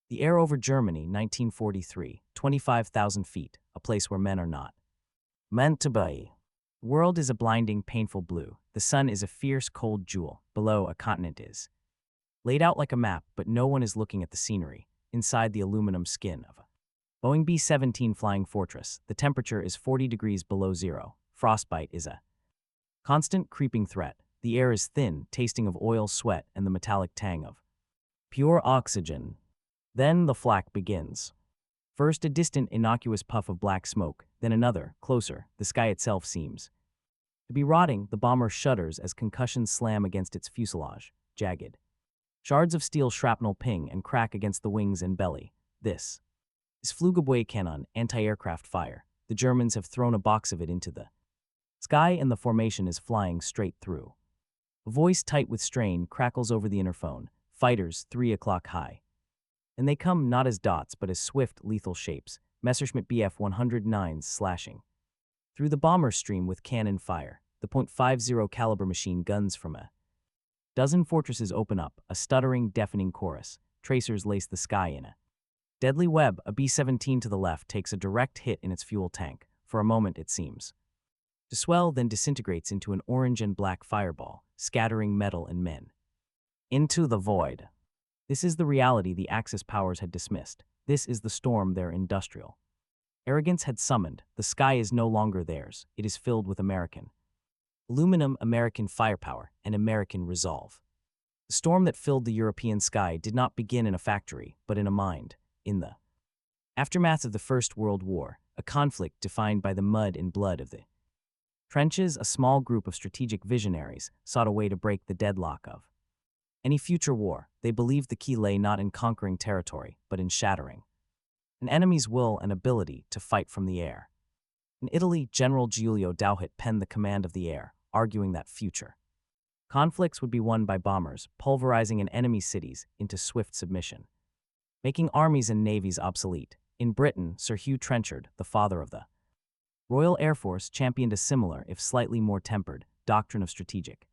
The Air over Germany, 1943, 25,000 feet, a place where men are not meant to be. The world is a blinding, painful blue. The sun is a fierce, cold jewel. Below, a continent is laid out like a map, but no one is looking at the scenery. Inside the aluminum skin of a Boeing B-17 Flying Fortress, the temperature is 40 degrees below zero. Frostbite is a constant, creeping threat. The air is thin, tasting of oil, sweat, and the metallic tang of pure oxygen. Then the flak begins. First a distant, innocuous puff of black smoke, then another, closer. The sky itself seems to be rotting. The bomber shudders as concussions slam against its fuselage, jagged. Shards of steel shrapnel ping and crack against the wings and belly. This is Flugabwehrkanone, anti-aircraft fire. The Germans have thrown a box of it into the sky and the formation is flying straight through. A voice tight with strain crackles over the interphone. Fighters, 3 o'clock high. And they come not as dots but as swift, lethal shapes. Messerschmitt Bf-109s slashing through the bomber stream with cannon fire. The .50 caliber machine guns from a dozen fortresses open up, a stuttering, deafening chorus. Tracers lace the sky in a deadly web. A B-17 to the left takes a direct hit in its fuel tank. For a moment it seems to swell, then disintegrates into an orange and black fireball, scattering metal and men into the void. This is the reality the Axis powers had dismissed. This is the storm their industrial arrogance had summoned. The sky is no longer theirs. It is filled with American aluminum, American firepower, and American resolve. The storm that filled the European sky did not begin in a factory, but in a mind. In the aftermath of the First World War, a conflict defined by the mud and blood of the trenches, a small group of strategic visionaries sought a way to break the deadlock of any future war. They believed the key lay not in conquering territory, but in shattering an enemy's will and ability to fight from the air. In Italy, General Giulio Douhet penned the command of the air, arguing that future conflicts would be won by bombers, pulverizing an enemy's cities into swift submission, making armies and navies obsolete. In Britain, Sir Hugh Trenchard, the father of the Royal Air Force, championed a similar, if slightly more tempered, doctrine of strategic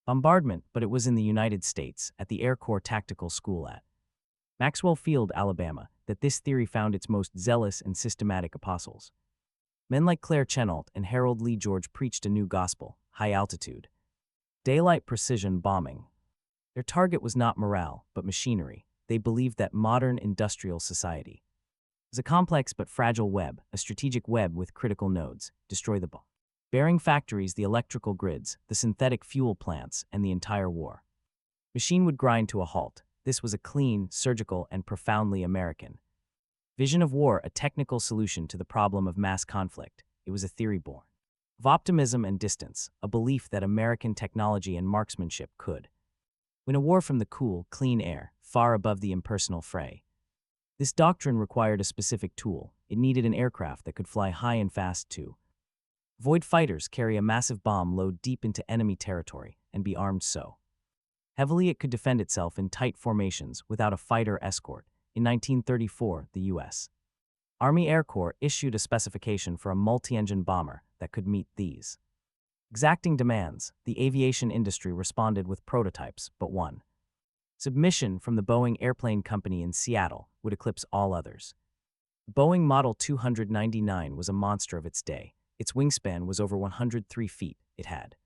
bombardment, but it was in the United States, at the Air Corps Tactical School at Maxwell Field, Alabama, that this theory found its most zealous and systematic apostles. Men like Claire Chennault and Harold Lee George preached a new gospel: high-altitude, daylight precision bombing. Their target was not morale, but machinery. They believed that modern industrial society is a complex but fragile web, a strategic web with critical nodes. Destroy the bearing factories, the electrical grids, the synthetic fuel plants, and the entire war machine would grind to a halt. This was a clean, surgical, and profoundly American vision of war, a technical solution to the problem of mass conflict. It was a theory born of optimism and distance, a belief that American technology and marksmanship could win a war from the cool, clean air, far above the impersonal fray. This doctrine required a specific tool. It needed an aircraft that could fly high and fast to avoid fighters, carry a massive bomb load deep into enemy territory, and be armed so heavily it could defend itself in tight formations without a fighter escort. In 1934, the U.S. Army Air Corps issued a specification for a multi-engine bomber that could meet these exacting demands. The aviation industry responded with prototypes, but one submission from the Boeing Airplane Company in Seattle would eclipse all others. The Boeing Model 299 was a monster of its day. Its wingspan was over 103 feet. It had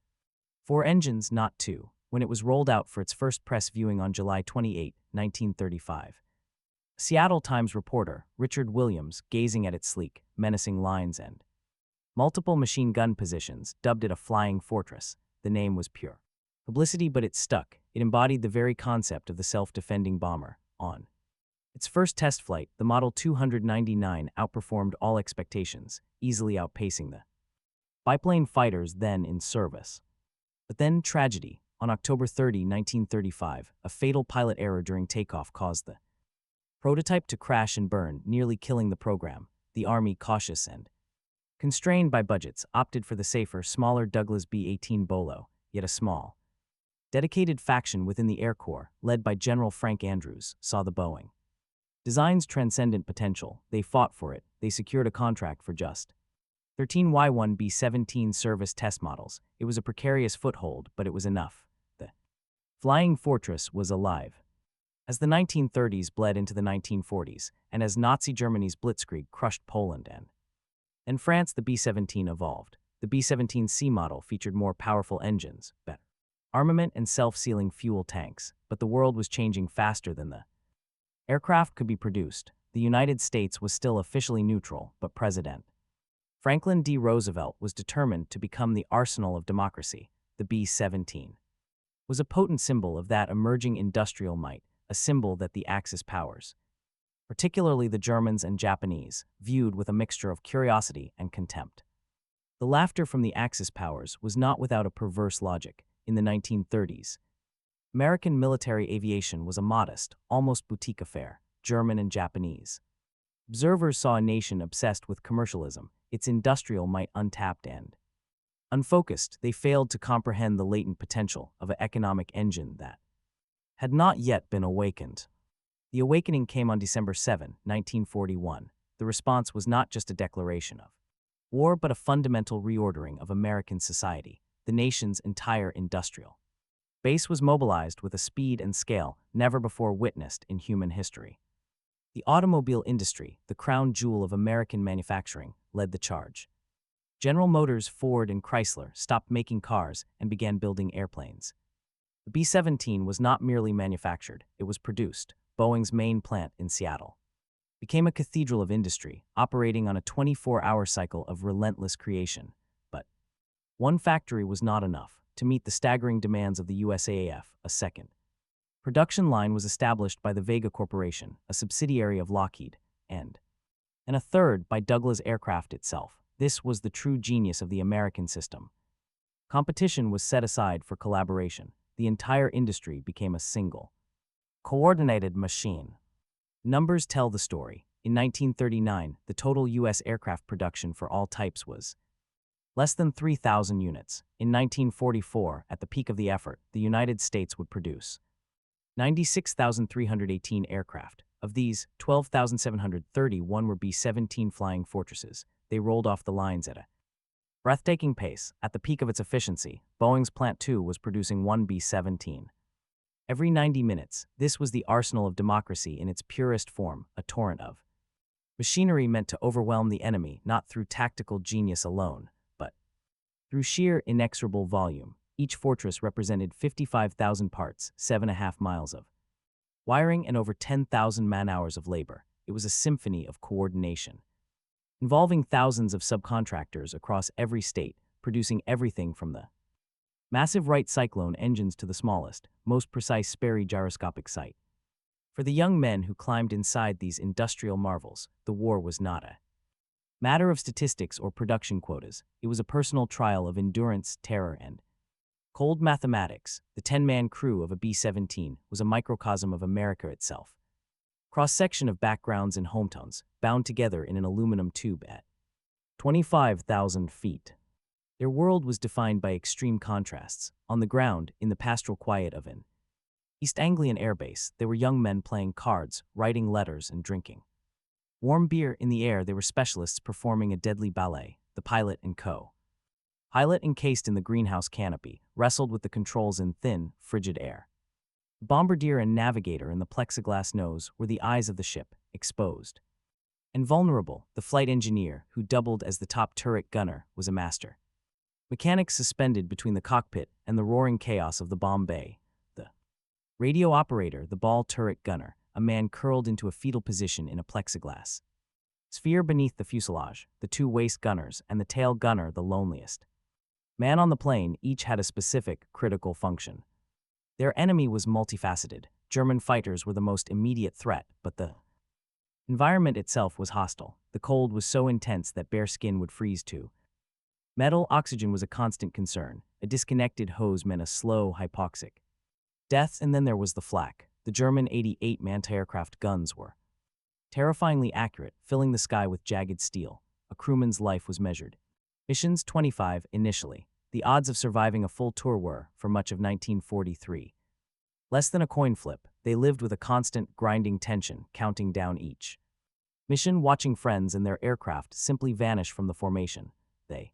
4 engines, not 2. When it was rolled out for its first press viewing on July 28, 1935, a Seattle Times reporter, Richard Williams, gazing at its sleek, menacing lines and multiple machine gun positions, dubbed it a flying fortress. The name was pure publicity, but it stuck. It embodied the very concept of the self-defending bomber. On its first test flight, the Model 299 outperformed all expectations, easily outpacing the biplane fighters then in service. But then tragedy. On October 30, 1935, a fatal pilot error during takeoff caused the prototype to crash and burn, nearly killing the program. The Army, cautious and constrained by budgets, opted for the safer, smaller Douglas B-18 Bolo, yet a small, dedicated faction within the Air Corps, led by General Frank Andrews, saw the Boeing design's transcendent potential. They fought for it. They secured a contract for just 13 Y-1 B-17 service test models. It was a precarious foothold, but it was enough. The flying fortress was alive. As the 1930s bled into the 1940s, and as Nazi Germany's blitzkrieg crushed Poland and France, the B-17 evolved. The B-17C model featured more powerful engines, better armament, and self-sealing fuel tanks, but the world was changing faster than the aircraft could be produced. The United States was still officially neutral, but President Franklin D. Roosevelt was determined to become the arsenal of democracy. The B-17 was a potent symbol of that emerging industrial might, a symbol that the Axis powers, particularly the Germans and Japanese, viewed with a mixture of curiosity and contempt. The laughter from the Axis powers was not without a perverse logic. In the 1930s, American military aviation was a modest, almost boutique affair, German and Japanese. Observers saw a nation obsessed with commercialism, its industrial might untapped and unfocused. They failed to comprehend the latent potential of an economic engine that had not yet been awakened. The awakening came on December 7, 1941. The response was not just a declaration of war, but a fundamental reordering of American society. The nation's entire industrial base was mobilized with a speed and scale never before witnessed in human history. The automobile industry, the crown jewel of American manufacturing, led the charge. General Motors, Ford, and Chrysler stopped making cars and began building airplanes. The B-17 was not merely manufactured, it was produced. Boeing's main plant in Seattle became a cathedral of industry, operating on a 24-hour cycle of relentless creation. But one factory was not enough to meet the staggering demands of the USAAF. A second production line was established by the Vega Corporation, a subsidiary of Lockheed, and a third by Douglas Aircraft itself. This was the true genius of the American system. Competition was set aside for collaboration. The entire industry became a single, coordinated machine. Numbers tell the story. In 1939, the total U.S. aircraft production for all types was less than 3,000 units. In 1944, at the peak of the effort, the United States would produce 96,318 aircraft. Of these, 12,731 were B-17 Flying Fortresses. They rolled off the lines at a breathtaking pace. At the peak of its efficiency, Boeing's Plant 2 was producing one B-17 every 90 minutes. This was the arsenal of democracy in its purest form, a torrent of machinery meant to overwhelm the enemy not through tactical genius alone, but through sheer inexorable volume. Each fortress represented 55,000 parts, 7.5 miles of wiring, and over 10,000 man-hours of labor. It was a symphony of coordination, involving thousands of subcontractors across every state, producing everything from the massive Wright Cyclone engines to the smallest, most precise Sperry gyroscopic sight. For the young men who climbed inside these industrial marvels, the war was not a matter of statistics or production quotas. It was a personal trial of endurance, terror, and cold mathematics. The 10-man crew of a B-17 was a microcosm of America itself. Cross-section of backgrounds and hometones, bound together in an aluminum tube at 25,000 feet. Their world was defined by extreme contrasts. On the ground, in the pastoral quiet of an East Anglian airbase, there were young men playing cards, writing letters, and drinking warm beer. In the air, there were specialists performing a deadly ballet. The pilot and co-pilot, encased in the greenhouse canopy, wrestled with the controls in thin, frigid air. The bombardier and navigator in the plexiglass nose were the eyes of the ship, exposed and vulnerable. The flight engineer, who doubled as the top turret gunner, was a master. Mechanics suspended between the cockpit and the roaring chaos of the bomb bay. The radio operator, the ball turret gunner, a man curled into a fetal position in a plexiglass sphere beneath the fuselage, the two waist gunners, and the tail gunner, the loneliest man on the plane. Each had a specific, critical function. Their enemy was multifaceted. German fighters were the most immediate threat, but the environment itself was hostile. The cold was so intense that bare skin would freeze too. Metal oxygen was a constant concern. A disconnected hose meant a slow, hypoxic death. And then there was the flak. The German 88 anti-aircraft guns were terrifyingly accurate, filling the sky with jagged steel. A crewman's life was measured. Missions 25 initially. The odds of surviving a full tour were, for much of 1943, less than a coin flip. They lived with a constant, grinding tension, counting down each mission, watching friends and their aircraft simply vanish from the formation. They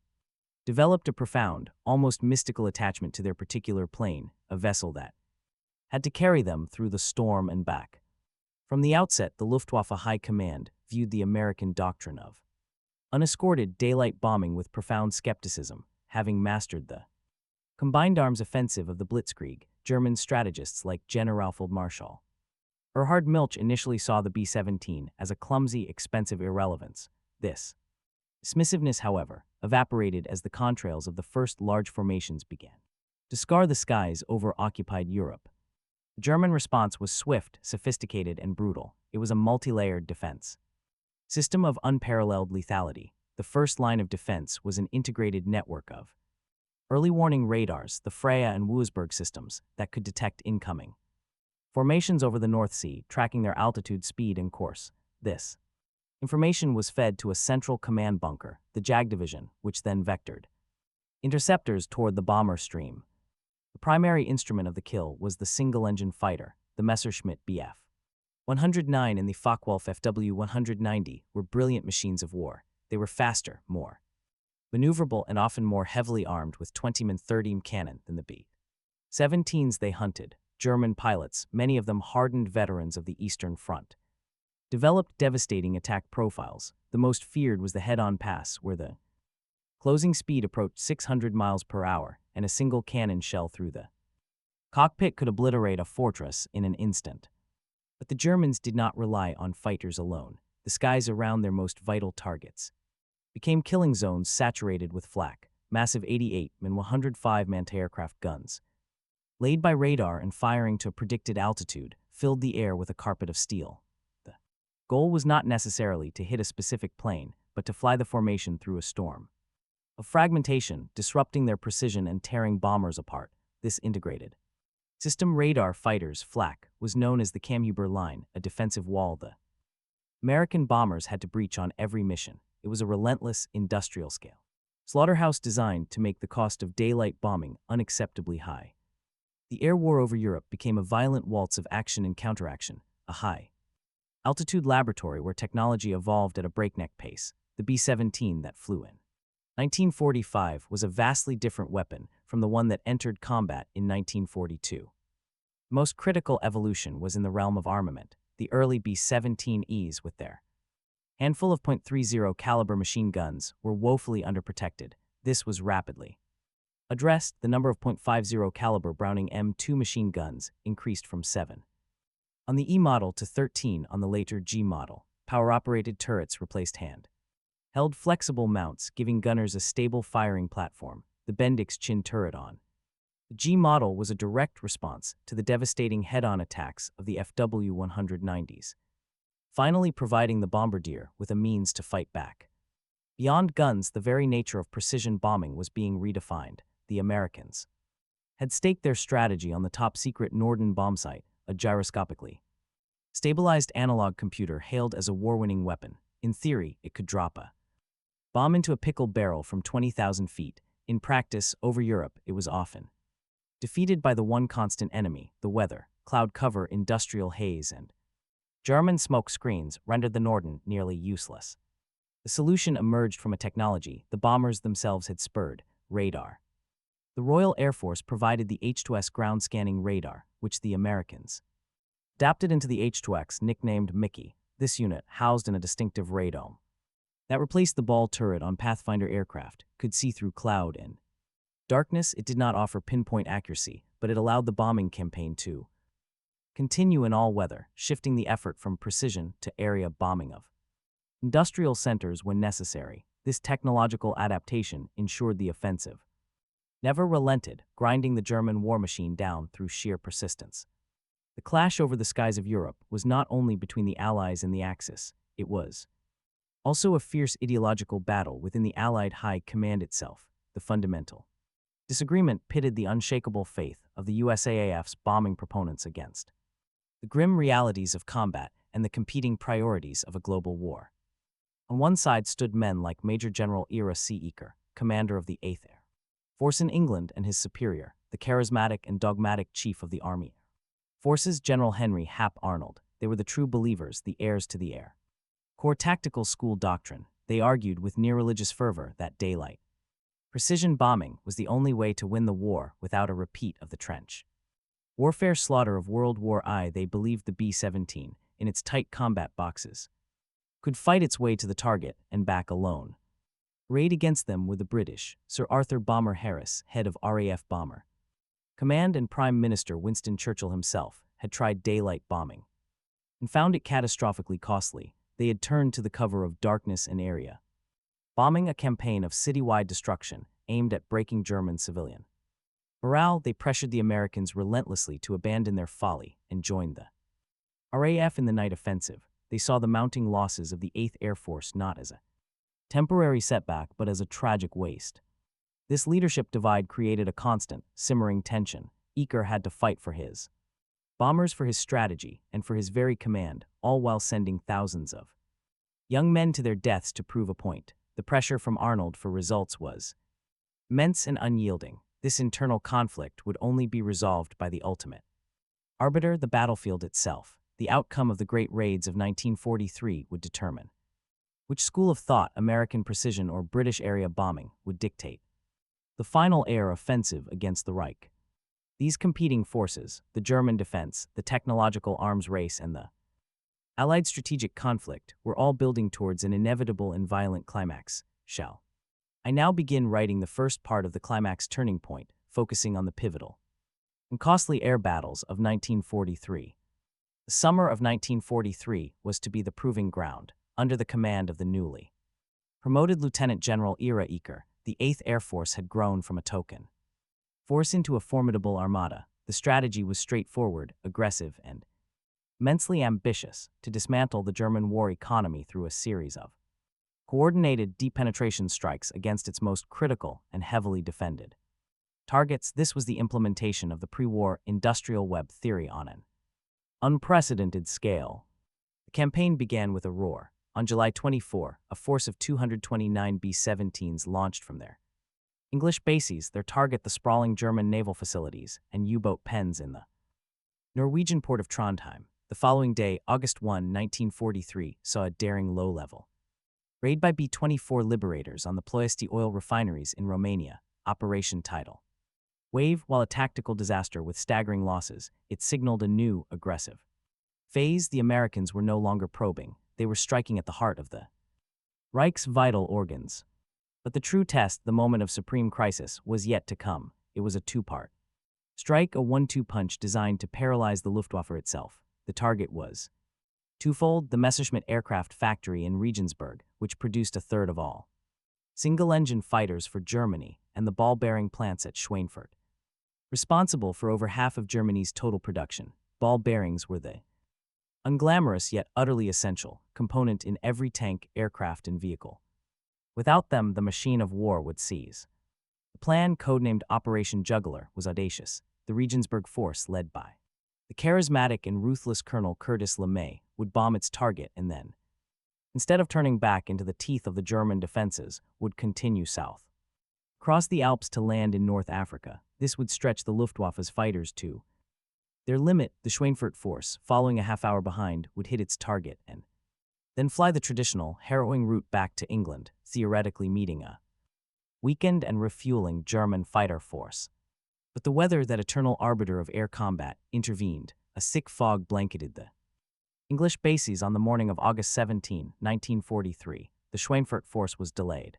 developed a profound, almost mystical attachment to their particular plane, a vessel that had to carry them through the storm and back. From the outset, the Luftwaffe High Command viewed the American doctrine of unescorted daylight bombing with profound skepticism, having mastered the combined arms offensive of the Blitzkrieg. German strategists like Generalfeldmarschall Erhard Milch initially saw the B-17 as a clumsy, expensive irrelevance. This dismissiveness, however, evaporated as the contrails of the first large formations began to scar the skies over occupied Europe. The German response was swift, sophisticated, and brutal. It was a multi-layered defense system of unparalleled lethality. The first line of defense was an integrated network of early warning radars, the Freya and Wurzburg systems, that could detect incoming formations over the North Sea, tracking their altitude, speed, and course. This information was fed to a central command bunker, the JAG Division, which then vectored interceptors toward the bomber stream. The primary instrument of the kill was the single-engine fighter, the Messerschmitt Bf. 109 and the Focke-Wulf FW 190 were brilliant machines of war. They were faster, more maneuverable, and often more heavily armed with 20mm 30mm cannon than the B-17s they hunted. German pilots, many of them hardened veterans of the Eastern Front, developed devastating attack profiles. The most feared was the head-on pass, where the closing speed approached 600 miles per hour, and a single cannon shell through the cockpit could obliterate a fortress in an instant. But the Germans did not rely on fighters alone. The skies around their most vital targets became killing zones saturated with flak. Massive 88 and 105 anti-aircraft guns, laid by radar and firing to a predicted altitude, filled the air with a carpet of steel. The goal was not necessarily to hit a specific plane, but to fly the formation through a storm of fragmentation, disrupting their precision and tearing bombers apart. This integrated system radar fighters, flak, was known as the Kammhuber Line, a defensive wall the American bombers had to breach on every mission. It was a relentless, industrial-scale slaughterhouse designed to make the cost of daylight bombing unacceptably high. The air war over Europe became a violent waltz of action and counteraction, a high-altitude laboratory where technology evolved at a breakneck pace. The B-17 that flew in 1945 was a vastly different weapon from the one that entered combat in 1942. The most critical evolution was in the realm of armament. The early B-17Es, with their handful of .30 caliber machine guns, were woefully underprotected. This was rapidly addressed. The number of .50 caliber Browning M2 machine guns increased from 7 on the E model to 13 on the later G model. Power-operated turrets replaced hand-held flexible mounts, giving gunners a stable firing platform. The Bendix Chin turret on the G model was a direct response to the devastating head-on attacks of the FW 190s, finally providing the bombardier with a means to fight back. Beyond guns, the very nature of precision bombing was being redefined. The Americans had staked their strategy on the top-secret Norden bombsight, a gyroscopically stabilized analog computer hailed as a war-winning weapon. In theory, it could drop a bomb into a pickle barrel from 20,000 feet. In practice, over Europe, it was often defeated by the one constant enemy, the weather. Cloud cover, industrial haze, and German smoke screens rendered the Norden nearly useless. The solution emerged from a technology the bombers themselves had spurred: radar. The Royal Air Force provided the H-2S ground scanning radar, which the Americans adapted into the H-2X, nicknamed Mickey. This unit, housed in a distinctive radome that replaced the ball turret on Pathfinder aircraft, could see through cloud and darkness. It did not offer pinpoint accuracy, but it allowed the bombing campaign to continue in all weather, shifting the effort from precision to area bombing of industrial centers when necessary. This technological adaptation ensured the offensive never relented, grinding the German war machine down through sheer persistence. The clash over the skies of Europe was not only between the Allies and the Axis, it was also a fierce ideological battle within the Allied High Command itself. The fundamental disagreement pitted the unshakable faith of the USAAF's bombing proponents against the grim realities of combat and the competing priorities of a global war. On one side stood men like Major General Ira C. Eaker, commander of the 8th Air Force in England, and his superior, the charismatic and dogmatic chief of the Army Forces, General Henry Hap Arnold. They were the true believers, the heirs to the Air Corps tactical school doctrine. They argued with near-religious fervor that daylight precision bombing was the only way to win the war without a repeat of the trench Warfare slaughter of World War I. They believed the B-17, in its tight combat boxes, could fight its way to the target and back alone. Arrayed against them were the British, Sir Arthur Bomber Harris, head of RAF Bomber Command, and Prime Minister Winston Churchill himself had tried daylight bombing and found it catastrophically costly. They had turned to the cover of darkness and area bombing, a campaign of citywide destruction aimed at breaking German civilian morale. They pressured the Americans relentlessly to abandon their folly and join the RAF in the night offensive. They saw the mounting losses of the 8th Air Force not as a temporary setback but as a tragic waste. This leadership divide created a constant, simmering tension. Eaker had to fight for his bombers, for his strategy, and for his very command, all while sending thousands of young men to their deaths to prove a point. The pressure from Arnold for results was immense and unyielding. This internal conflict would only be resolved by the ultimate arbiter, the battlefield itself. The outcome of the great raids of 1943 would determine which school of thought, American precision or British area bombing, would dictate the final air offensive against the Reich. These competing forces, the German defense, the technological arms race, and the Allied strategic conflict, were all building towards an inevitable and violent climax. Shall I now begin writing the first part of the climax turning point, focusing on the pivotal and costly air battles of 1943. The summer of 1943 was to be the proving ground. Under the command of the newly promoted Lieutenant General Ira Eaker, the 8th Air Force had grown from a token force into a formidable armada. The strategy was straightforward, aggressive, and immensely ambitious: to dismantle the German war economy through a series of coordinated deep penetration strikes against its most critical and heavily defended targets. This was the implementation of the pre-war industrial web theory on an unprecedented scale. The campaign began with a roar. On July 24, a force of 229 B-17s launched from their English bases, their target the sprawling German naval facilities and U-boat pens in the Norwegian port of Trondheim. The following day, August 1, 1943, saw a daring low-level raid by B-24 liberators on the Ploiești oil refineries in Romania. Operation Tidal Wave. While a tactical disaster with staggering losses, it signaled a new, aggressive phase. The Americans were no longer probing. They were striking at the heart of the Reich's vital organs. But the true test, the moment of supreme crisis, was yet to come. It was a two-part strike, a 1-2 punch designed to paralyze the Luftwaffe itself. The target was twofold: the Messerschmitt aircraft factory in Regensburg, which produced a third of all single-engine fighters for Germany, and the ball-bearing plants at Schweinfurt, responsible for over half of Germany's total production. Ball bearings were the unglamorous yet utterly essential component in every tank, aircraft, and vehicle. Without them, the machine of war would seize. The plan, codenamed Operation Jugular, was audacious. The Regensburg force, led by the charismatic and ruthless Colonel Curtis LeMay, would bomb its target and then, instead of turning back into the teeth of the German defenses, would continue south, cross the Alps to land in North Africa. This would stretch the Luftwaffe's fighters to their limit. The Schweinfurt force, following a half-hour behind, would hit its target and then fly the traditional, harrowing route back to England, theoretically meeting a weakened and refueling German fighter force. But the weather, that eternal arbiter of air combat, intervened. A thick fog blanketed the English bases on the morning of August 17, 1943. The Schweinfurt force was delayed.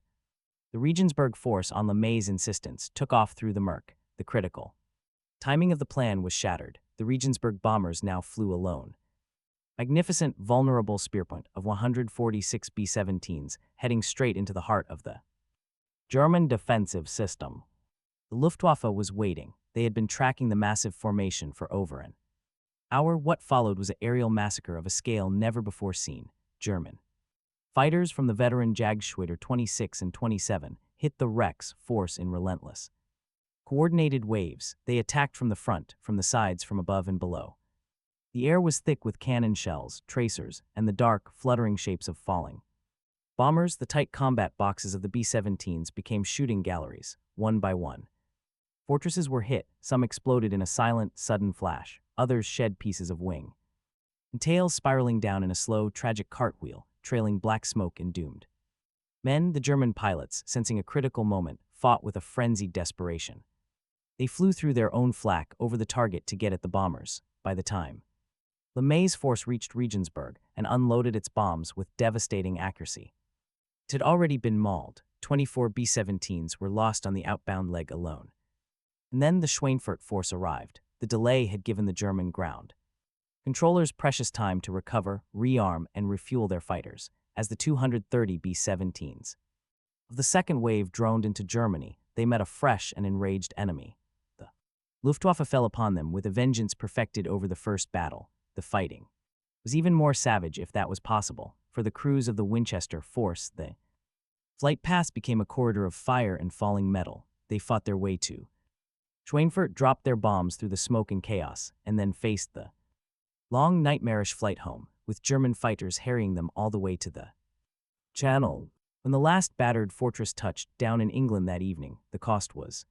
The Regensburg force, on LeMay's insistence, took off through the murk. The critical timing of the plan was shattered. The Regensburg bombers now flew alone. Magnificent, vulnerable spearpoint of 146 B-17s, heading straight into the heart of the German defensive system. The Luftwaffe was waiting. They had been tracking the massive formation for over an hour. What followed was an aerial massacre of a scale never before seen. German fighters from the veteran Jagdgeschwader 26 and 27 hit the Rex force in relentless, coordinated waves. They attacked from the front, from the sides, from above and below. The air was thick with cannon shells, tracers, and the dark, fluttering shapes of falling bombers. The tight combat boxes of the B-17s became shooting galleries, one by one. Fortresses were hit, some exploded in a silent, sudden flash, others shed pieces of wing and tails, spiraling down in a slow, tragic cartwheel, trailing black smoke and doomed men. The German pilots, sensing a critical moment, fought with a frenzied desperation. They flew through their own flak over the target to get at the bombers. By the time LeMay's force reached Regensburg and unloaded its bombs with devastating accuracy, it had already been mauled. 24 B-17s were lost on the outbound leg alone. And then the Schweinfurt force arrived. The delay had given the German ground controllers precious time to recover, rearm, and refuel their fighters, as the 230 B-17s of the second wave droned into Germany. They met a fresh and enraged enemy. The Luftwaffe fell upon them with a vengeance perfected over the first battle. The fighting was even more savage, if that was possible, for the crews of the Winchester force. The flight path became a corridor of fire and falling metal. They fought their way to Schweinfurt, dropped their bombs through the smoke and chaos, and then faced the long, nightmarish flight home, with German fighters harrying them all the way to the Channel. When the last battered fortress touched down in England that evening, the cost was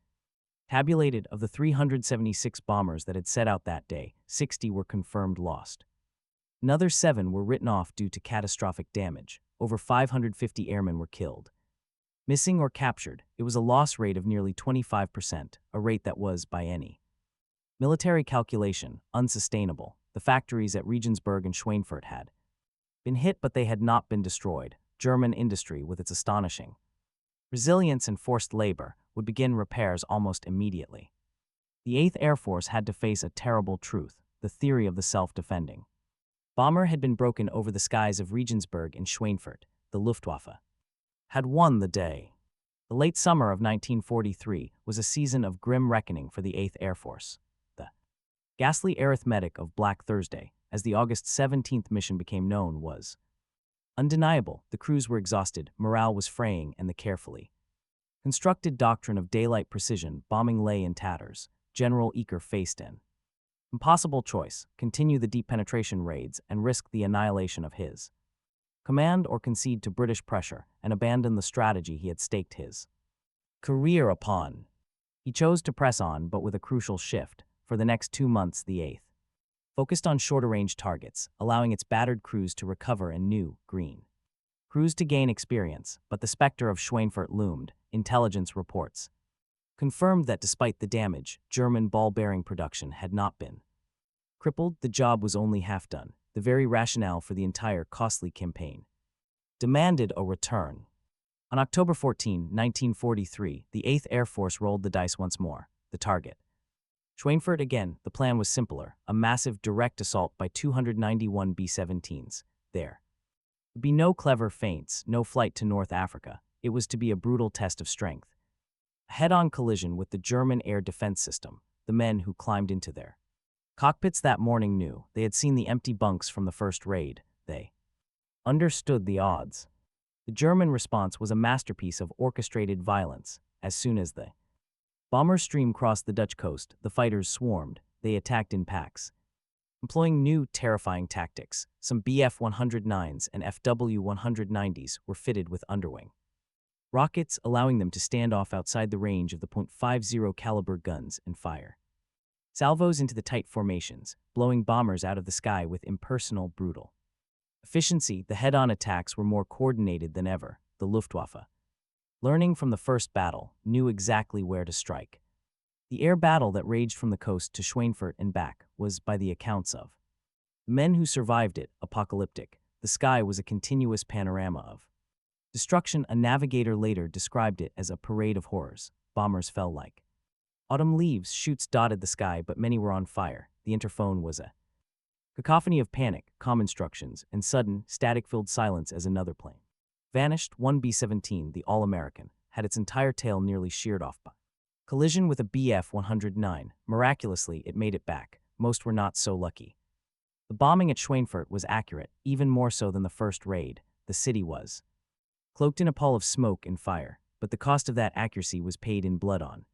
tabulated. Of the 376 bombers that had set out that day, 60 were confirmed lost. Another 7 were written off due to catastrophic damage. Over 550 airmen were killed, missing, or captured. It was a loss rate of nearly 25%, a rate that was, by any military calculation, unsustainable. The factories at Regensburg and Schweinfurt had been hit, but they had not been destroyed. German industry, with its astonishing resilience and forced labor, would begin repairs almost immediately. The 8th Air Force had to face a terrible truth: the theory of the self-defending bomber had been broken over the skies of Regensburg and Schweinfurt. The Luftwaffe had won the day. The late summer of 1943 was a season of grim reckoning for the 8th Air Force. The ghastly arithmetic of Black Thursday, as the August 17th mission became known, was undeniable. The crews were exhausted, morale was fraying, and the carefully constructed doctrine of daylight precision bombing lay in tatters. General Eaker faced an impossible choice: continue the deep penetration raids and risk the annihilation of his command, or concede to British pressure and abandon the strategy he had staked his career upon. He chose to press on, but with a crucial shift. For the next 2 months, the 8th focused on shorter-range targets, allowing its battered crews to recover and new, green crews to gain experience. But the specter of Schweinfurt loomed. Intelligence reports confirmed that despite the damage, German ball-bearing production had not been crippled. The job was only half done. The very rationale for the entire costly campaign demanded a return. On October 14, 1943, the 8th Air Force rolled the dice once more. The target Schweinfurt again. The plan was simpler: a massive direct assault by 291 B-17s. There would be no clever feints, no flight to North Africa. It was to be a brutal test of strength. A head-on collision with the German air defense system. The men who climbed into their cockpits that morning knew. They had seen the empty bunks from the first raid. They understood the odds. The German response was a masterpiece of orchestrated violence. As soon as the bomber stream crossed the Dutch coast, the fighters swarmed. They attacked in packs, employing new, terrifying tactics. Some Bf-109s and FW-190s were fitted with underwing rockets, allowing them to stand off outside the range of the .50 caliber guns and fire salvos into the tight formations, blowing bombers out of the sky with impersonal, brutal efficiency. The head-on attacks were more coordinated than ever. The Luftwaffe, learning from the first battle, knew exactly where to strike. The air battle that raged from the coast to Schweinfurt and back was, by the accounts of the men who survived it, apocalyptic. The sky was a continuous panorama of destruction. A navigator later described it as a parade of horrors. Bombers fell like autumn leaves. Chutes dotted the sky, but many were on fire. The interphone was a cacophony of panic, calm instructions, and sudden, static-filled silence as another plane vanished. One B-17, the All-American, had its entire tail nearly sheared off by collision with a Bf-109. Miraculously, it made it back. Most were not so lucky. The bombing at Schweinfurt was accurate, even more so than the first raid. The city was cloaked in a pall of smoke and fire, but the cost of that accuracy was paid in blood. On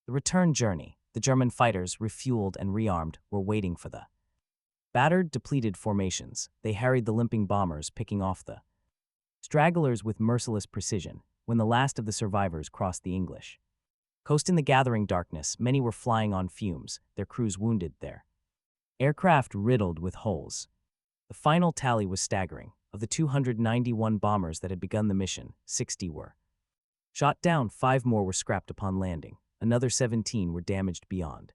the return journey, the German fighters, refueled and rearmed, were waiting for the battered, depleted formations. They harried the limping bombers, picking off the stragglers with merciless precision. When the last of the survivors crossed the English coast in the gathering darkness, many were flying on fumes, their crews wounded, their aircraft riddled with holes. The final tally was staggering. Of the 291 bombers that had begun the mission, 60 were shot down. 5 more were scrapped upon landing. another 17 were damaged beyond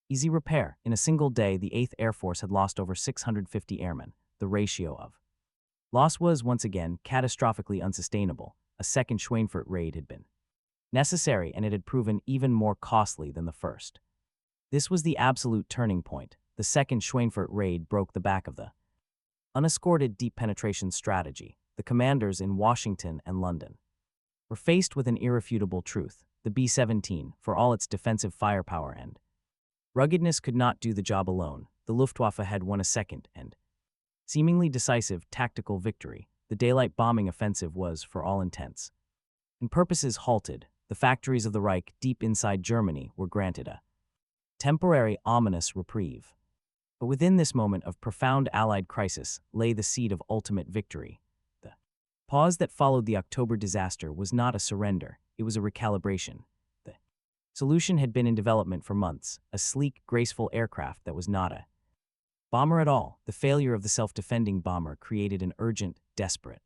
easy repair. In a single day, the 8th Air Force had lost over 650 airmen. The ratio of loss was, once again, catastrophically unsustainable. A second Schweinfurt raid had been necessary, and it had proven even more costly than the first. This was the absolute turning point. The second Schweinfurt raid broke the back of the unescorted deep penetration strategy. The commanders in Washington and London were faced with an irrefutable truth. The B-17, for all its defensive firepower and ruggedness, could not do the job alone. The Luftwaffe had won a second and seemingly decisive tactical victory. The daylight bombing offensive was, for all intents and purposes, halted. The factories of the Reich deep inside Germany were granted a temporary, ominous reprieve. But within this moment of profound Allied crisis lay the seed of ultimate victory. The pause that followed the October disaster was not a surrender, it was a recalibration. The solution had been in development for months, a sleek, graceful aircraft that was not a bomber at all. The failure of the self-defending bomber created an urgent, desperate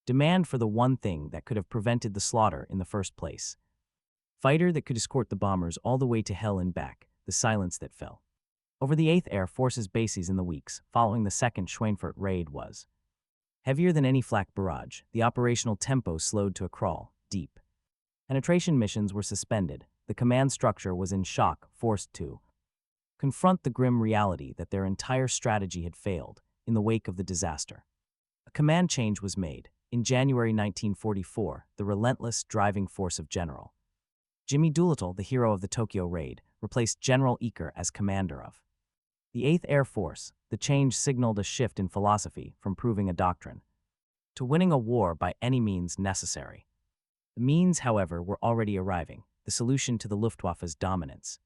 demand for the one thing that could have prevented the slaughter in the first place. Fighter that could escort the bombers all the way to hell and back. The silence that fell over the 8th Air Force's bases in the weeks following the second Schweinfurt raid was heavier than any flak barrage. The operational tempo slowed to a crawl. Deep penetration missions were suspended. The command structure was in shock, forced to confront the grim reality that their entire strategy had failed in the wake of the disaster. A command change was made. In January 1944, the relentless driving force of General Jimmy Doolittle, the hero of the Tokyo raid, replaced General Eaker as commander of the 8th Air Force. The change signaled a shift in philosophy from proving a doctrine to winning a war by any means necessary. The means, however, were already arriving. The solution to the Luftwaffe's dominance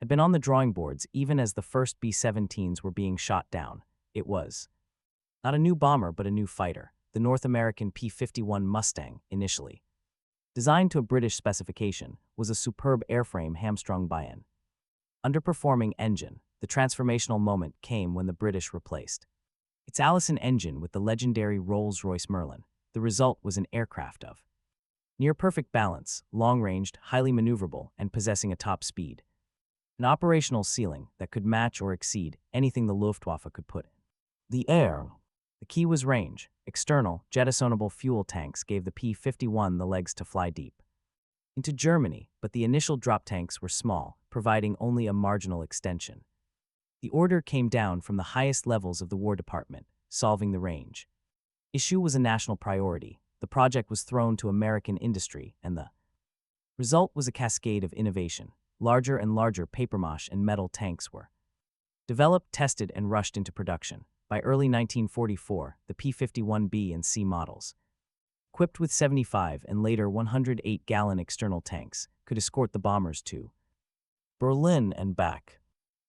had been on the drawing boards even as the first B-17s were being shot down. It was not a new bomber but a new fighter, the North American P-51 Mustang. Initially designed to a British specification, was a superb airframe hamstrung by an underperforming engine. The transformational moment came when the British replaced its Allison engine with the legendary Rolls-Royce Merlin. The result was an aircraft of near-perfect balance, long-ranged, highly maneuverable, and possessing a top speed, an operational ceiling that could match or exceed anything the Luftwaffe could put in the air. The key was range. External, jettisonable fuel tanks gave the P-51 the legs to fly deep into Germany, but the initial drop tanks were small, providing only a marginal extension. The order came down from the highest levels of the War Department. Solving the range issue was a national priority. The project was thrown to American industry, and the result was a cascade of innovation. Larger and larger papier-mâché and metal tanks were developed, tested, and rushed into production. By early 1944, the P-51B and C models, equipped with 75 and later 108-gallon external tanks, could escort the bombers to Berlin and back.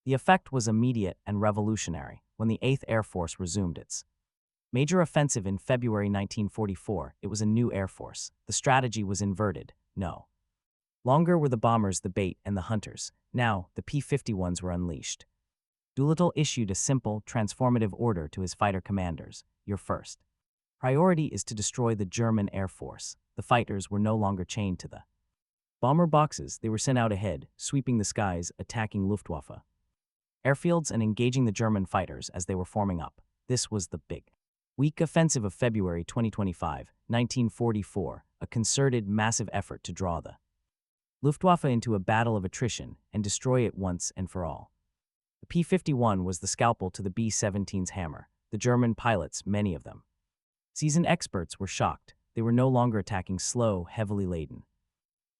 The effect was immediate and revolutionary. When the 8th Air Force resumed its major offensive in February 1944, it was a new Air Force. The strategy was inverted. No longer were the bombers the bait and the hunters. Now, the P-51s were unleashed. Doolittle issued a simple, transformative order to his fighter commanders. Your first priority is to destroy the German Air Force. The fighters were no longer chained to the bomber boxes. They were sent out ahead, sweeping the skies, attacking Luftwaffe airfields, and engaging the German fighters as they were forming up. This was the big weak offensive of February 2025, 1944, a concerted, massive effort to draw the Luftwaffe into a battle of attrition and destroy it once and for all. The P-51 was the scalpel to the B-17's hammer. The German pilots, many of them seasoned experts, were shocked. They were no longer attacking slow, heavily laden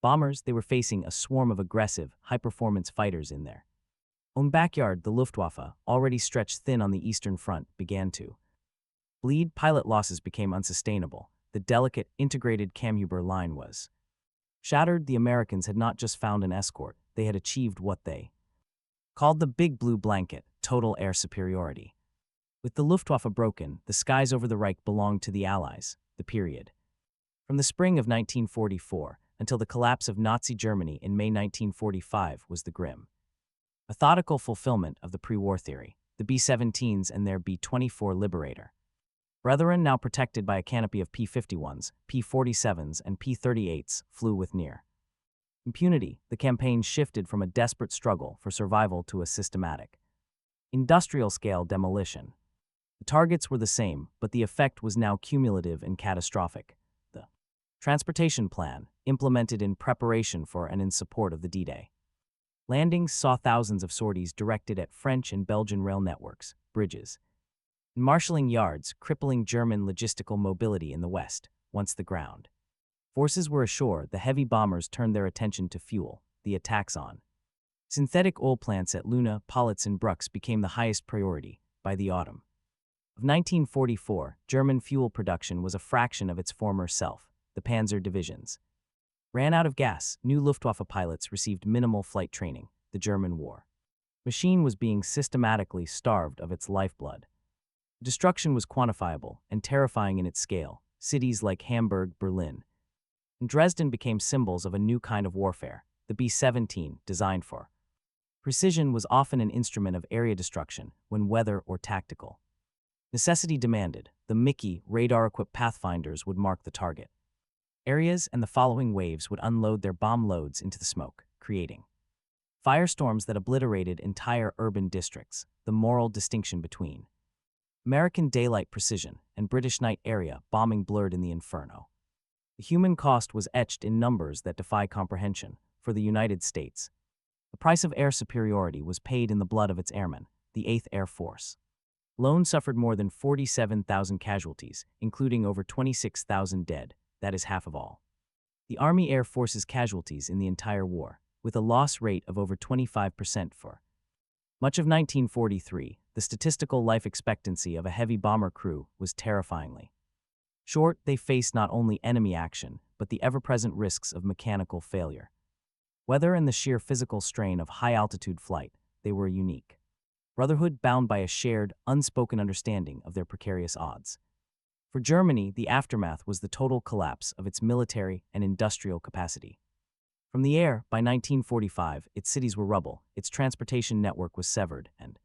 bombers. They were facing a swarm of aggressive, high-performance fighters in their own backyard. The Luftwaffe, already stretched thin on the Eastern Front, began to bleed. Pilot losses became unsustainable. The delicate, integrated Kammhuber line was shattered. The Americans had not just found an escort, they had achieved what they called the Big Blue Blanket, total air superiority. With the Luftwaffe broken, the skies over the Reich belonged to the Allies. The period from the spring of 1944 until the collapse of Nazi Germany in May 1945 was the grim, methodical fulfillment of the pre-war theory. The B-17s and their B-24 Liberator brethren, now protected by a canopy of P-51s, P-47s, and P-38s, flew with near Impunity, the campaign shifted from a desperate struggle for survival to a systematic, industrial-scale demolition. The targets were the same, but the effect was now cumulative and catastrophic. The transportation plan, implemented in preparation for and in support of the D-Day. Landings saw thousands of sorties directed at French and Belgian rail networks, bridges, and marshalling yards, crippling German logistical mobility in the West. Once the ground forces were ashore, the heavy bombers turned their attention to fuel. The attacks on synthetic oil plants at Luna, Politz, and Brux became the highest priority. By the autumn of 1944, German fuel production was a fraction of its former self. The Panzer divisions ran out of gas. New Luftwaffe pilots received minimal flight training. The German war machine was being systematically starved of its lifeblood. Destruction was quantifiable and terrifying in its scale. Cities like Hamburg, Berlin, and Dresden became symbols of a new kind of warfare. The B-17, designed for precision, was often an instrument of area destruction when weather or tactical necessity demanded. The Mickey radar-equipped Pathfinders would mark the target areas, and the following waves would unload their bomb loads into the smoke, creating firestorms that obliterated entire urban districts. The moral distinction between American daylight precision and British night area bombing blurred in the inferno. The human cost was etched in numbers that defy comprehension. For the United States, the price of air superiority was paid in the blood of its airmen. The 8th Air Force alone suffered more than 47,000 casualties, including over 26,000 dead. That is half of all the Army Air Force's casualties in the entire war, with a loss rate of over 25% for much of 1943. The statistical life expectancy of a heavy bomber crew was terrifyingly short. They faced not only enemy action, but the ever-present risks of mechanical failure, weather, and the sheer physical strain of high-altitude flight. They were a unique brotherhood bound by a shared, unspoken understanding of their precarious odds. For Germany, the aftermath was the total collapse of its military and industrial capacity. From the air, by 1945, its cities were rubble, its transportation network was severed, and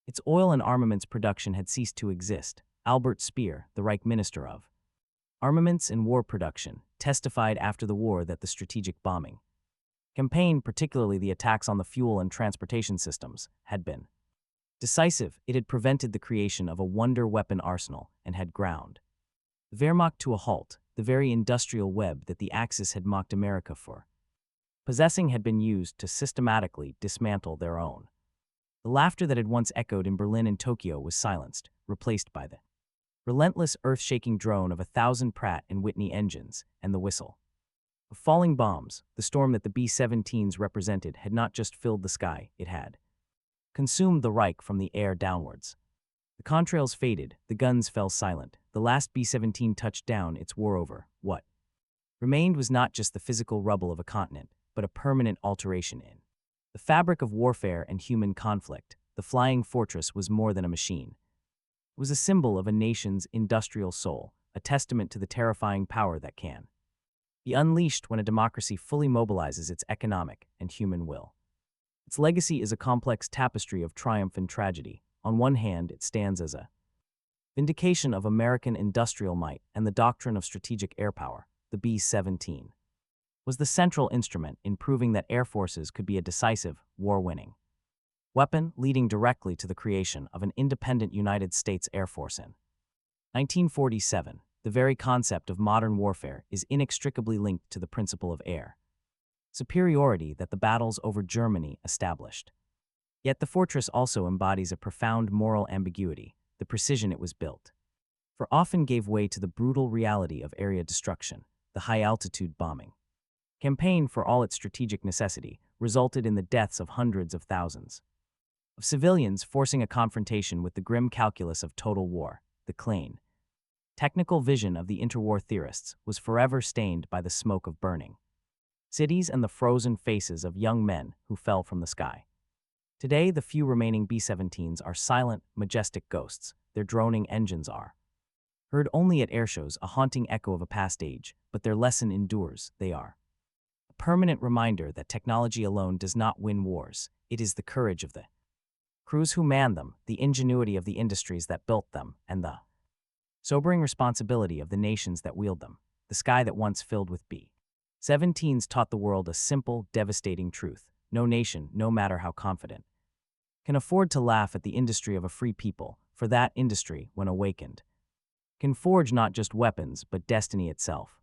its oil and armaments production had ceased to exist. Albert Speer, the Reich Minister of Armaments and War Production, testified after the war that the strategic bombing campaign, particularly the attacks on the fuel and transportation systems, had been decisive. It had prevented the creation of a wonder weapon arsenal and had ground the Wehrmacht to a halt. The very industrial web that the Axis had mocked America for possessing had been used to systematically dismantle their own. The laughter that had once echoed in Berlin and Tokyo was silenced, replaced by the relentless, earth-shaking drone of 1,000 Pratt and Whitney engines and the whistle of falling bombs. The storm that the B-17s represented had not just filled the sky, it had consumed the Reich from the air downwards. The contrails faded, the guns fell silent. The last B-17 touched down. Its war over. What remained was not just the physical rubble of a continent, but a permanent alteration in the fabric of warfare and human conflict. The flying fortress was more than a machine. It was a symbol of a nation's industrial soul, a testament to the terrifying power that can be unleashed when a democracy fully mobilizes its economic and human will. Its legacy is a complex tapestry of triumph and tragedy. On one hand, it stands as a vindication of American industrial might and the doctrine of strategic air power. The B-17 was the central instrument in proving that air forces could be a decisive, war-winning weapon, leading directly to the creation of an independent United States Air Force in 1947. The very concept of modern warfare is inextricably linked to the principle of air superiority that the battles over Germany established. Yet the fortress also embodies a profound moral ambiguity. The precision it was built for often gave way to the brutal reality of area destruction. The high-altitude bombing campaign, for all its strategic necessity, resulted in the deaths of hundreds of thousands of civilians, forcing a confrontation with the grim calculus of total war. The clean technical vision of the interwar theorists was forever stained by the smoke of burning cities and the frozen faces of young men who fell from the sky. Today, the few remaining B-17s are silent, majestic ghosts. Their droning engines are heard only at airshows, a haunting echo of a past age, but their lesson endures. They are a permanent reminder that technology alone does not win wars. It is the courage of the crews who man them, the ingenuity of the industries that built them, and the sobering responsibility of the nations that wield them. The sky that once filled with B 17s taught the world a simple, devastating truth. No nation, no matter how confident, can afford to laugh at the industry of a free people, for that industry, when awakened, can forge not just weapons, but destiny itself.